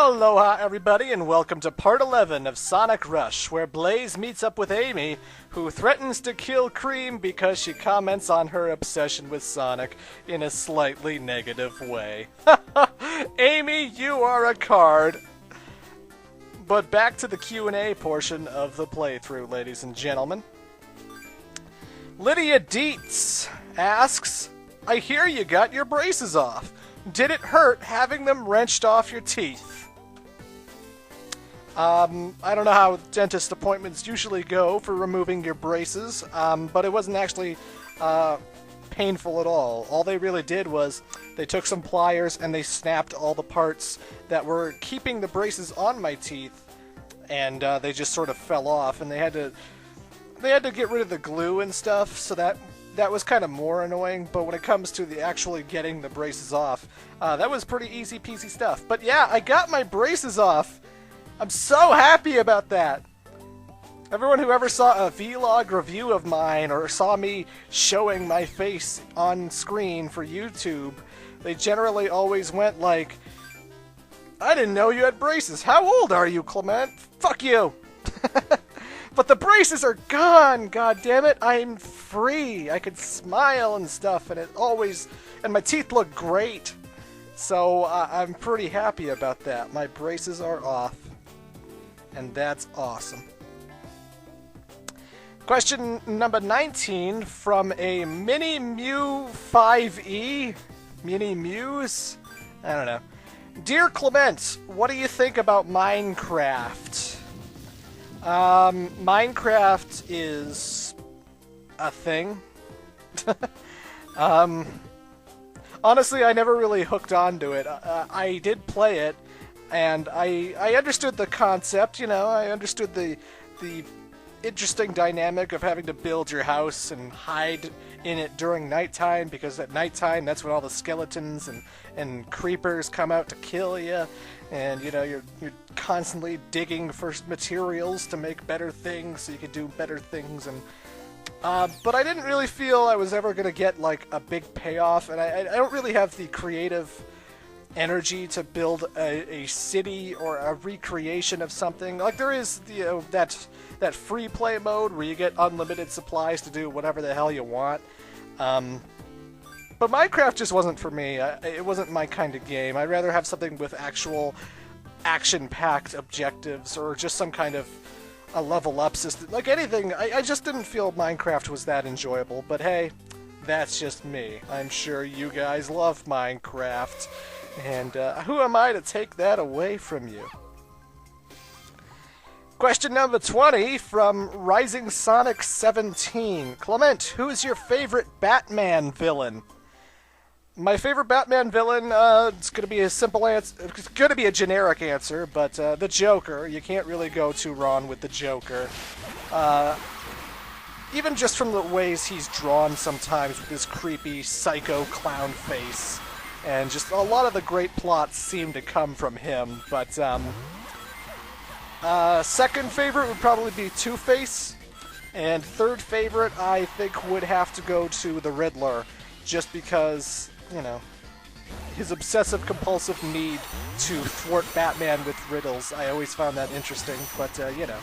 Aloha, everybody, and welcome to part 11 of Sonic Rush, where Blaze meets up with Amy, who threatens to kill Cream because she comments on her obsession with Sonic in a slightly negative way. Amy, you are a card. But back to the Q&A portion of the playthrough, ladies and gentlemen. Lydia Dietz asks, I hear you got your braces off. Did it hurt having them wrenched off your teeth? I don't know how dentist appointments usually go for removing your braces, but it wasn't actually painful at all. All they really did was they took some pliers and they snapped all the parts that were keeping the braces on my teeth, and they just sort of fell off, and they had to get rid of the glue and stuff, so that was kind of more annoying. But when it comes to the actually getting the braces off, that was pretty easy peasy stuff. But yeah, I got my braces off. I'm so happy about that. Everyone who ever saw a vlog review of mine or saw me showing my face on screen for YouTube, they generally always went like, I didn't know you had braces. How old are you, Clement? Fuck you. But the braces are gone, god damn it. I'm free. I could smile and stuff, and and my teeth look great. So I'm pretty happy about that. My braces are off. And that's awesome. Question number 19 from a Mini Mew 5e. Mini Muse? I don't know. Dear Clement, what do you think about Minecraft? Minecraft is a thing. Honestly, I never really hooked onto it. I did play it, and I understood the concept, you know. I understood the interesting dynamic of having to build your house and hide in it during nighttime, because at nighttime that's when all the skeletons and creepers come out to kill you, and you know you're constantly digging for materials to make better things so you can do better things. And but I didn't really feel I was ever gonna get like a big payoff, and I don't really have the creative energy to build a city or a recreation of something. Like there is that free play mode where you get unlimited supplies to do whatever the hell you want. But Minecraft just wasn't for me. It wasn't my kind of game. I'd rather have something with actual action-packed objectives, or just some kind of a level-up system. Like anything, I just didn't feel Minecraft was that enjoyable. But hey, that's just me. I'm sure you guys love Minecraft. And who am I to take that away from you? Question number 20 from Rising Sonic 17. Clement, who is your favorite Batman villain? My favorite Batman villain, it's going to be a simple answer. It's going to be a generic answer, but the Joker. You can't really go too wrong with the Joker. Even just from the ways he's drawn sometimes with his creepy psycho clown face. And just a lot of the great plots seem to come from him. But second favorite would probably be Two-Face. And third favorite, I think, would have to go to the Riddler. Just because, you know, his obsessive-compulsive need to thwart Batman with riddles. I always found that interesting, but, you know.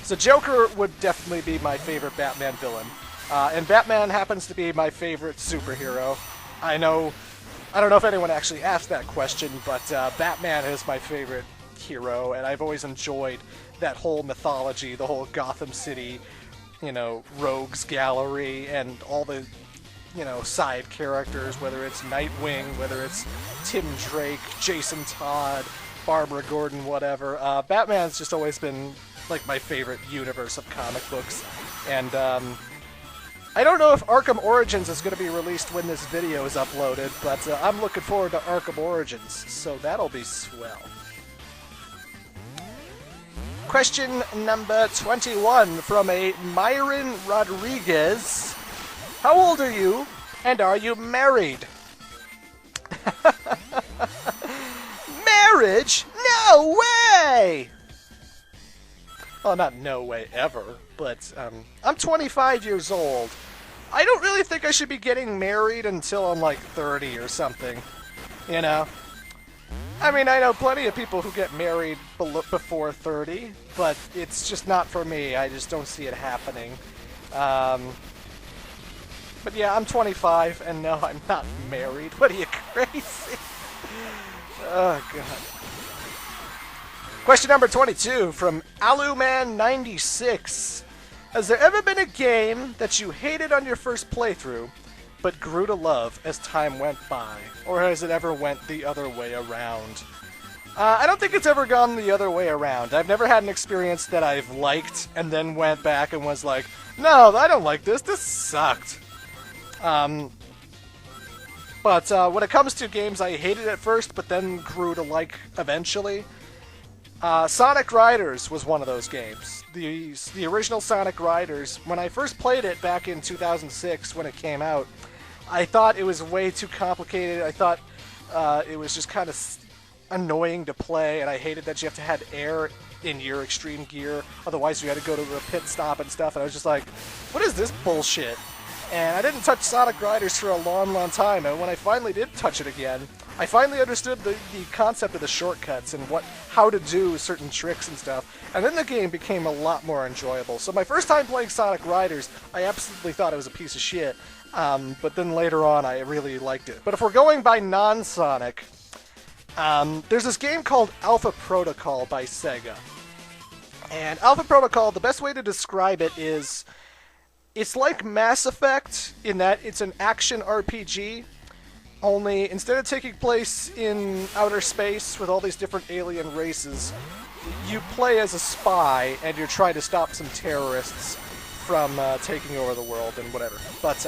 So Joker would definitely be my favorite Batman villain. And Batman happens to be my favorite superhero. I don't know if anyone actually asked that question, but Batman is my favorite hero, and I've always enjoyed that whole mythology, the whole Gotham City, you know, rogues gallery, and all the, you know, side characters, whether it's Nightwing, whether it's Tim Drake, Jason Todd, Barbara Gordon, whatever. Batman's just always been, like, my favorite universe of comic books, and, I don't know if Arkham Origins is going to be released when this video is uploaded, but I'm looking forward to Arkham Origins, so that'll be swell. Question number 21 from a Myron Rodriguez. How old are you, and are you married? Marriage? No way! Well, not no way ever, but I'm 25 years old. I don't really think I should be getting married until I'm like 30 or something, you know? I mean, I know plenty of people who get married before 30, but it's just not for me. I just don't see it happening. But yeah, I'm 25, and no, I'm not married. What are you, crazy? Oh, God. Question number 22 from Aluman96. Has there ever been a game that you hated on your first playthrough, but grew to love as time went by? Or has it ever went the other way around? I don't think it's ever gone the other way around. I've never had an experience that I've liked and then went back and was like, no, I don't like this. This sucked. But when it comes to games I hated at first, but then grew to like eventually, Sonic Riders was one of those games. The original Sonic Riders, when I first played it back in 2006 when it came out, I thought it was way too complicated. I thought it was just kind of annoying to play, and I hated that you have to have air in your extreme gear, otherwise you had to go to the pit stop and stuff, and I was just like, what is this bullshit? And I didn't touch Sonic Riders for a long, long time, and when I finally did touch it again, I finally understood the concept of the shortcuts and how to do certain tricks and stuff, and then the game became a lot more enjoyable. So my first time playing Sonic Riders, I absolutely thought it was a piece of shit, but then later on I really liked it. But if we're going by non-Sonic, there's this game called Alpha Protocol by Sega. And Alpha Protocol, the best way to describe it is, it's like Mass Effect in that it's an action RPG, only instead of taking place in outer space with all these different alien races, you play as a spy and you're trying to stop some terrorists from taking over the world and whatever. But,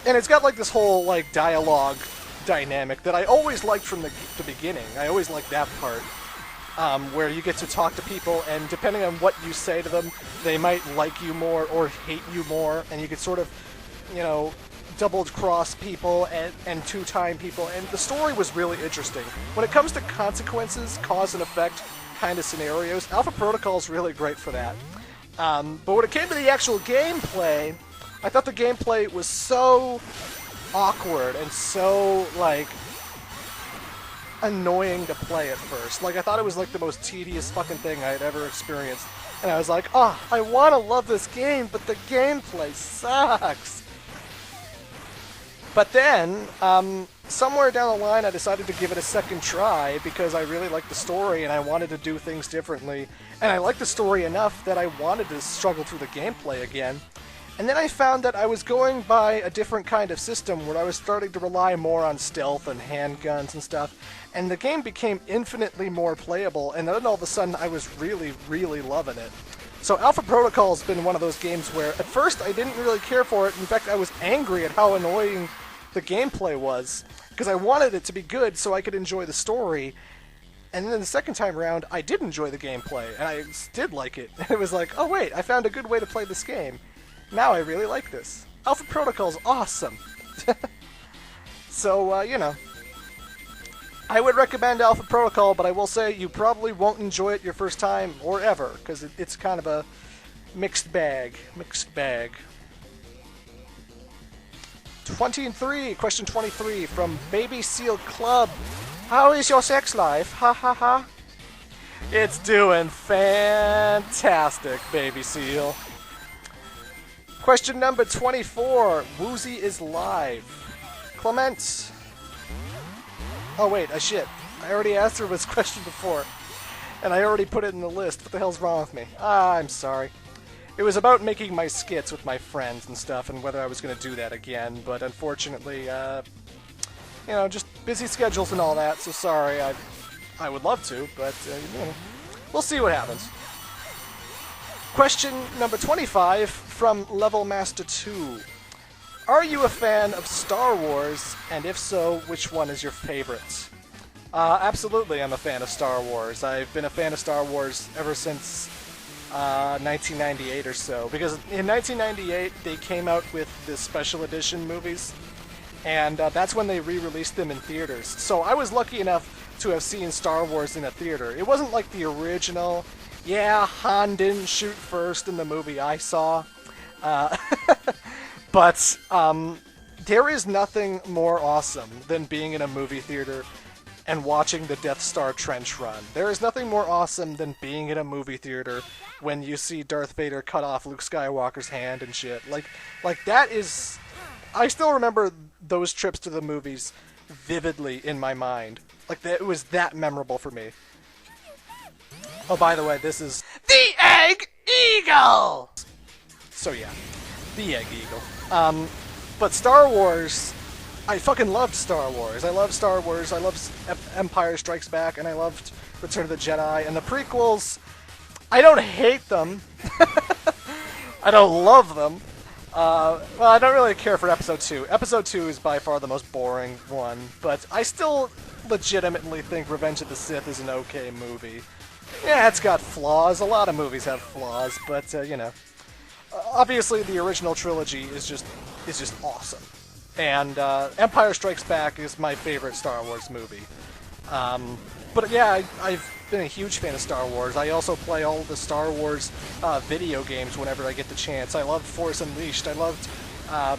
and it's got like this whole like dialogue dynamic that I always liked from the beginning. I always liked that part. Where you get to talk to people, and depending on what you say to them, they might like you more or hate you more, and you could sort of, you know, double-cross people and two-time people, and the story was really interesting. When it comes to consequences, cause and effect kind of scenarios, Alpha Protocol is really great for that. But when it came to the actual gameplay, I thought the gameplay was so awkward and so, like, annoying to play at first. Like, I thought it was like the most tedious fucking thing I had ever experienced. And I was like, oh, I want to love this game, but the gameplay sucks. But then, somewhere down the line, I decided to give it a second try because I really liked the story and I wanted to do things differently. And I liked the story enough that I wanted to struggle through the gameplay again. And then I found that I was going by a different kind of system where I was starting to rely more on stealth and handguns and stuff, and the game became infinitely more playable, and then all of a sudden I was really, really loving it. So Alpha Protocol has been one of those games where at first I didn't really care for it. In fact, I was angry at how annoying the gameplay was, because I wanted it to be good so I could enjoy the story. And then the second time around, I did enjoy the gameplay, and I did like it. And it was like, oh wait, I found a good way to play this game. Now I really like this. Alpha Protocol's awesome. So, you know, I would recommend Alpha Protocol, but I will say you probably won't enjoy it your first time or ever, because it's kind of a mixed bag. Mixed bag. 23, question 23 from Baby Seal Club. How is your sex life? Ha ha ha. It's doing fantastic, Baby Seal. Question number 24. Woozy is live. Clement. Oh wait, shit. I already asked her this question before. And I already put it in the list. What the hell's wrong with me? I'm sorry. It was about making my skits with my friends and stuff, and whether I was going to do that again, but unfortunately, you know, just busy schedules and all that, so sorry. I would love to, but, you know, we'll see what happens. Question number 25 from Level Master 2. Are you a fan of Star Wars, and if so, which one is your favorite? Absolutely, I'm a fan of Star Wars. I've been a fan of Star Wars ever since 1998 or so, because in 1998 they came out with the special edition movies, and that's when they re-released them in theaters. So I was lucky enough to have seen Star Wars in a theater. It wasn't like the original. Yeah, Han didn't shoot first in the movie I saw. But there is nothing more awesome than being in a movie theater and watching the Death Star trench run. There is nothing more awesome than being in a movie theater when you see Darth Vader cut off Luke Skywalker's hand and shit. Like that is... I still remember those trips to the movies vividly in my mind. Like, it was that memorable for me. Oh, by the way, this is the Egg Eagle! So yeah, the Egg Eagle. But Star Wars... I fucking loved Star Wars. I love Star Wars. I loved Empire Strikes Back, and I loved Return of the Jedi. And the prequels, I don't hate them. I don't love them. Well, I don't really care for Episode 2. Episode 2 is by far the most boring one, but I still legitimately think Revenge of the Sith is an okay movie. Yeah, it's got flaws. A lot of movies have flaws, but, you know. Obviously, the original trilogy is just awesome. And Empire Strikes Back is my favorite Star Wars movie. But yeah, I've been a huge fan of Star Wars. I also play all the Star Wars video games whenever I get the chance. I loved Force Unleashed. I loved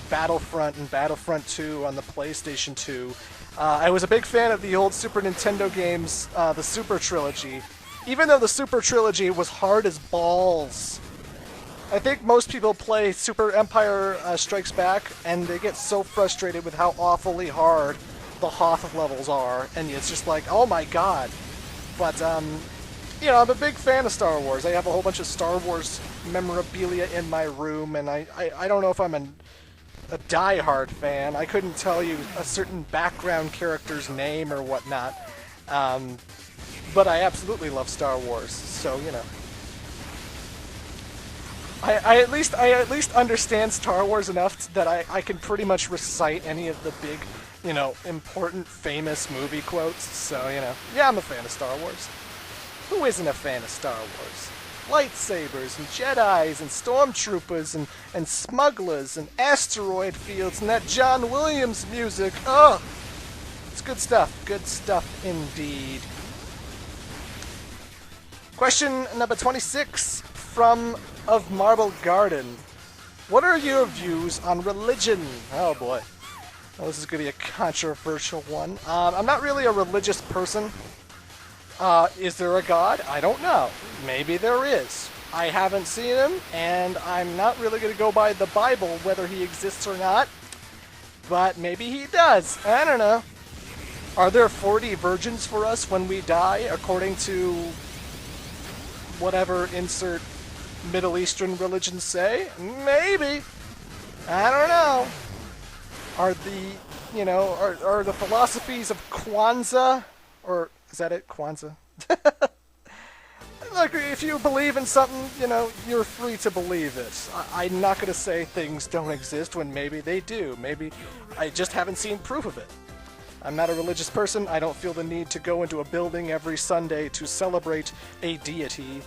Battlefront and Battlefront 2 on the PlayStation 2. I was a big fan of the old Super Nintendo games, the Super Trilogy. Even though the Super Trilogy was hard as balls. I think most people play Super Empire Strikes Back, and they get so frustrated with how awfully hard the Hoth levels are, and it's just like, oh my god. But, you know, I'm a big fan of Star Wars. I have a whole bunch of Star Wars memorabilia in my room, and I don't know if I'm a die-hard fan. I couldn't tell you a certain background character's name or whatnot. But I absolutely love Star Wars, so, you know. I at least understand Star Wars enough that I can pretty much recite any of the big, you know, important, famous movie quotes. So, you know, yeah, I'm a fan of Star Wars. Who isn't a fan of Star Wars? Lightsabers and Jedis and stormtroopers and smugglers and asteroid fields and that John Williams music. Oh, it's good stuff. Good stuff indeed. Question number 26 from Of Marble Garden. What are your views on religion? Oh boy. Well, this is going to be a controversial one. I'm not really a religious person. Is there a God? I don't know. Maybe there is. I haven't seen him, and I'm not really going to go by the Bible whether he exists or not. But maybe he does. I don't know. Are there 40 virgins for us when we die, according to whatever insert Middle Eastern religions say? Maybe. I don't know. Are the, you know, are the philosophies of Kwanzaa, or is that it, Kwanzaa? Like, if you believe in something, you know, you're free to believe it. I'm not going to say things don't exist when maybe they do. Maybe I just haven't seen proof of it. I'm not a religious person. I don't feel the need to go into a building every Sunday to celebrate a deity.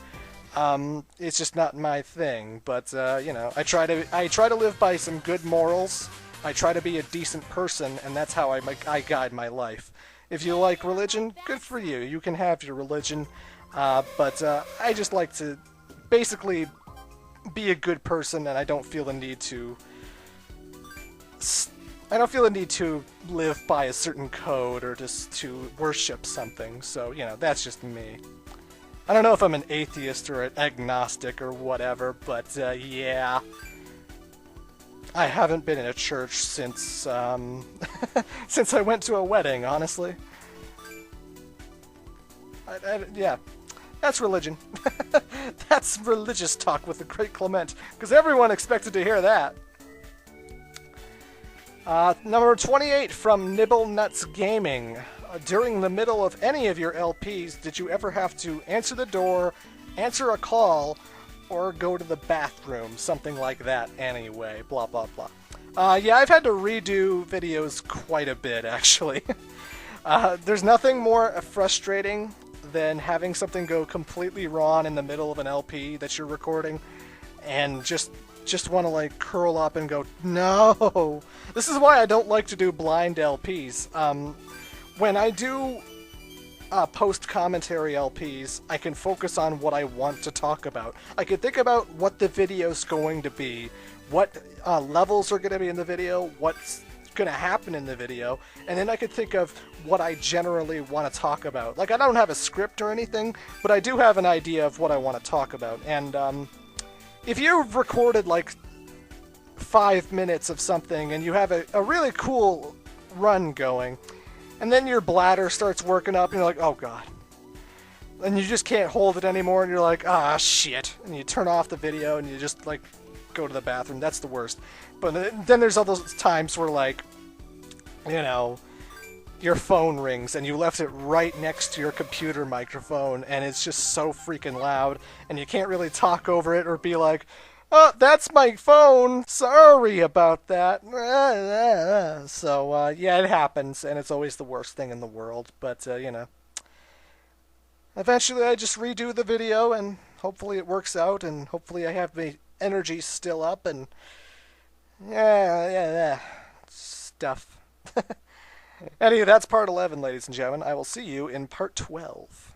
It's just not my thing. But you know, I try to live by some good morals. I try to be a decent person, and that's how I guide my life. If you like religion, good for you. You can have your religion. But I just like to basically be a good person, and I don't feel the need to. I don't feel the need to live by a certain code or just to worship something. So, you know, that's just me. I don't know if I'm an atheist or an agnostic or whatever, but yeah. I haven't been in a church since since I went to a wedding, honestly. Yeah, that's religion. That's religious talk with the great Clement, because everyone expected to hear that. Number 28 from Nibble Nuts Gaming. During the middle of any of your LPs, did you ever have to answer the door, answer a call, or go to the bathroom? Something like that anyway. Blah, blah, blah. Yeah, I've had to redo videos quite a bit, actually. There's nothing more frustrating than having something go completely wrong in the middle of an LP that you're recording, and just want to like curl up and go, no. This is why I don't like to do blind LPs. When I do post-commentary LPs, I can focus on what I want to talk about. I can think about what the video's going to be, what levels are going to be in the video, what going to happen in the video, and then I could think of what I generally want to talk about. Like, I don't have a script or anything, but I do have an idea of what I want to talk about. And if you've recorded like 5 minutes of something and you have a really cool run going, and then your bladder starts working up and you're like, oh god, and you just can't hold it anymore, and you're like, ah, shit, and you turn off the video and you just like go to the bathroom. That's the worst. But then there's all those times where, like, you know, your phone rings and you left it right next to your computer microphone and it's just so freaking loud and you can't really talk over it or be like, oh, that's my phone, sorry about that. So, yeah, it happens, and it's always the worst thing in the world, but, you know. Eventually I just redo the video, and hopefully it works out, and hopefully I have my energy still up, and yeah, stuff. Anyway, that's part 11, ladies and gentlemen. I will see you in part 12.